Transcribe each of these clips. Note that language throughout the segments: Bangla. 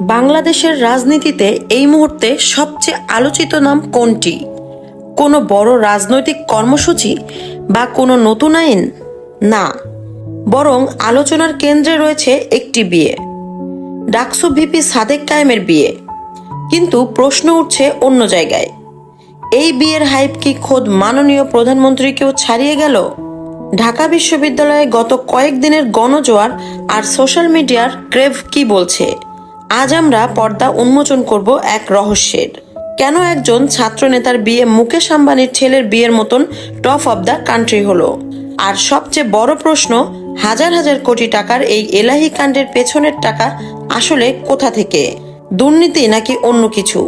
বাংলাদেশের রাজনীতিতে এই মুহূর্তে সবচেয়ে আলোচিত নাম কোনটি? কোনো বড় রাজনৈতিক কর্মসূচি বা কোনো নতুন আইন? না, বরং আলোচনার কেন্দ্রে রয়েছে একটি বিয়ে, ডাকসু ভিপি সাদেক কায়েমের বিয়ে। কিন্তু প্রশ্ন উঠছে অন্য জায়গায়। এই বিয়ের হাইপ কি খোদ মাননীয় প্রধানমন্ত্রীকেও ছাড়িয়ে গেল? ঢাকা বিশ্ববিদ্যালয়ে গত কয়েকদিনের গণজোয়ার আর সোশ্যাল মিডিয়ার ক্রেভ কি বলছে? আজ আমরা পর্দা উন্মোচন করব এক রহস্যের। কেন একজন ছাত্রনেতার বিয়ে মুকেশ আম্বানির ছেলের বিয়ের মতন টপ অব দ্য কান্ট্রি হলো? আর সবচেয়ে বড় প্রশ্ন, হাজার হাজার কোটি টাকার এই এলাহি কাণ্ডের পেছনের টাকা আসলে কোথা থেকে? দুর্নীতি নাকি অন্য কিছু?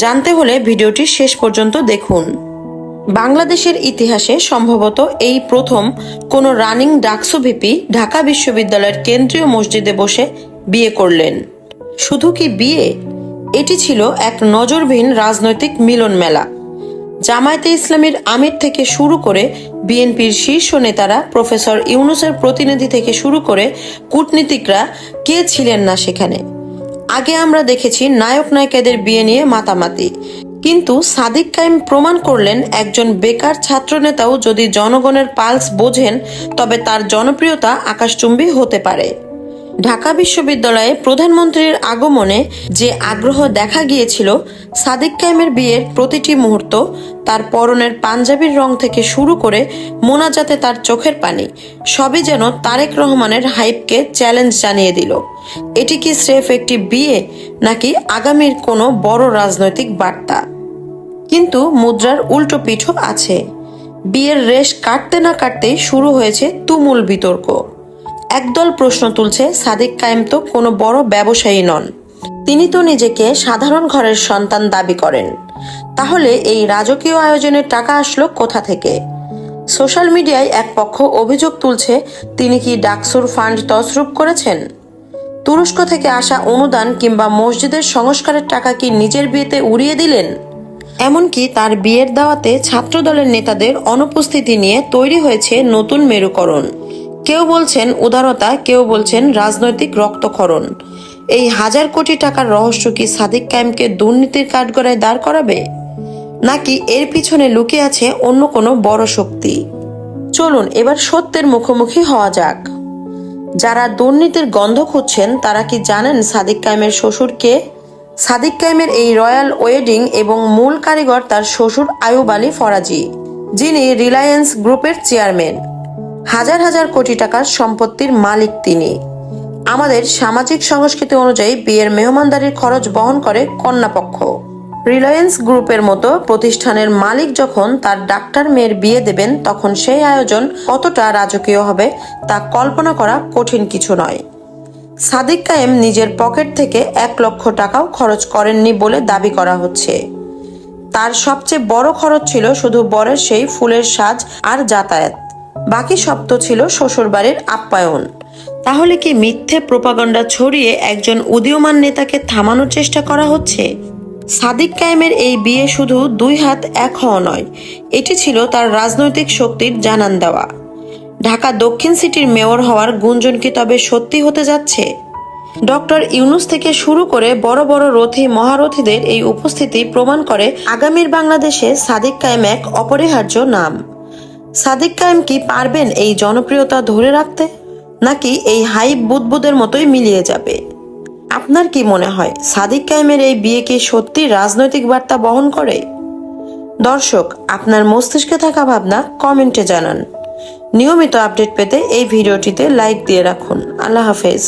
জানতে হলে ভিডিওটি শেষ পর্যন্ত দেখুন। বাংলাদেশের ইতিহাসে সম্ভবত এই প্রথম কোনো রানিং ডাকসু ভিপি ঢাকা বিশ্ববিদ্যালয়ের কেন্দ্রীয় মসজিদে বসে বিয়ে করলেন। শুধু কি বিয়ে, এটি ছিল এক নজরবিহীন রাজনৈতিক মিলন মেলা। জামায়াতে ইসলামীর আমির থেকে শুরু করে বিএনপির শীর্ষ নেতারা, প্রফেসর ইউনূসের প্রতিনিধি থেকে শুরু করে কূটনীতিকরা, কে ছিলেন না সেখানে? আগে আমরা দেখেছি নায়ক নায়িকাদের বিয়ে নিয়ে মাতামাতি, কিন্তু সাদিক কায়েম প্রমাণ করলেন একজন বেকার ছাত্রনেতাও যদি জনগণের পালস বোঝেন তবে তার জনপ্রিয়তা আকাশচুম্বী হতে পারে। ঢাকা বিশ্ববিদ্যালয়ে প্রধানমন্ত্রীর আগমনে যে আগ্রহ দেখা গিয়েছিল, সাদিক কায়েমের বিয়ের প্রতিটি মুহূর্ত, তার পরনের পাঞ্জাবির রং থেকে শুরু করে মোনাজাতে তার চোখের পানি, সবই যেন তারেক রহমানের হাইপকে চ্যালেঞ্জ জানিয়ে দিল। এটি কি স্রেফ একটি বিয়ে নাকি আগামীর কোনো বড় রাজনৈতিক বার্তা? কিন্তু মুদ্রার উল্টো পিঠও আছে। বিয়ের রেশ কাটতে না কাটতেই শুরু হয়েছে তুমুল বিতর্ক। একদল প্রশ্ন তুলছে, সাদিক কায়েম তো কোনো বড় ব্যবসায়ী নন, তিনি তো নিজেকে সাধারণ ঘরের সন্তান দাবি করেন, তাহলে এই রাজকীয় আয়োজনের টাকা আসলো কোথা থেকে? সোশ্যাল মিডিয়ায় এক পক্ষ অভিযোগ তুলছে, তিনি কি ডাকসুর ফান্ড তছরূপ করেছেন? তুরস্ক থেকে আসা অনুদান কিংবা মসজিদের সংস্কারের টাকা কি নিজের বিয়েতে উড়িয়ে দিলেন? এমনকি তার বিয়ের দাওয়াতে ছাত্রদলের নেতাদের অনুপস্থিতি নিয়ে তৈরি হয়েছে নতুন মেরুকরণ। কেউ বলছেন উদারতা, কেউ বলছেন রাজনৈতিক রক্তক্ষরণ। এই হাজার কোটি টাকার রহস্য কি সাদিক কায়েমকে দুর্নীতির কাঠগড়ায় দাঁড় করাবে, নাকি এর পিছনে লুকিয়ে আছে অন্য কোনো বড় শক্তি? চলুন এবার সত্যের মুখোমুখি হওয়া যাক। যারা দুর্নীতির গন্ধ খুঁজছেন তারা কি জানেন সাদিক কায়েমের শ্বশুর কে? সাদিক কায়েমের এই রয়্যাল ওয়েডিং এবং মূল কারিগর তার শ্বশুর আয়ুব আলী ফরাজি, যিনি রিলায়েন্স গ্রুপের চেয়ারম্যান। হাজার হাজার কোটি টাকার সম্পত্তির মালিক তিনি। আমাদের সামাজিক সংস্কৃতি অনুযায়ী বিয়ের মেহমানদারির খরচ বহন করে কন্যাপক্ষ। রিলায়েন্স গ্রুপের মতো প্রতিষ্ঠানের মালিক যখন তার ডাক্তার মেয়ের বিয়ে দেবেন, তখন সেই আয়োজন কতটা রাজকীয় হবে তা কল্পনা করা কঠিন কিছু নয়। সাদিক কায়েম নিজের পকেট থেকে 1 লক্ষ টাকাও খরচ করেননি বলে দাবি করা হচ্ছে। তার সবচেয়ে বড় খরচ ছিল শুধু বরের সেই ফুলের সাজ আর যাতায়াত, বাকি সব তো ছিল শ্বশুরবাড়ির আপ্যায়ন। তাহলে কি মিথ্যে প্রোপাগান্ডা ছড়িয়ে একজন উদীয়মান নেতাকে থামানোর চেষ্টা করা হচ্ছে? সাদিক কায়েমের এই বিয়ে শুধু 2 হাত 1 হওয়া নয়, এটি ছিল তার রাজনৈতিক শক্তির জানান দেওয়া। ঢাকা দক্ষিণ সিটির মেয়র হওয়ার গুঞ্জন কি তবে সত্যি হতে যাচ্ছে? ডক্টর ইউনূস থেকে শুরু করে বড় বড় রথী মহারথীদের এই উপস্থিতি প্রমাণ করে আগামীর বাংলাদেশে সাদিক কায়েম এক অপরিহার্য নাম। সাদিক কায়েম কি পারবেন এই জনপ্রিয়তা ধরে রাখতে, নাকি এই হাইপ বুদবুদের মতোই মিলিয়ে যাবে? আপনার কি মনে হয়, সাদিক কায়েমের এই বিয়ে কি সত্যি রাজনৈতিক বার্তা বহন করে? দর্শক, আপনার মস্তিষ্কে থাকা ভাবনা কমেন্টে জানান। নিয়মিত আপডেট পেতে এই ভিডিওটিতে লাইক দিয়ে রাখুন। আল্লাহ হাফেজ।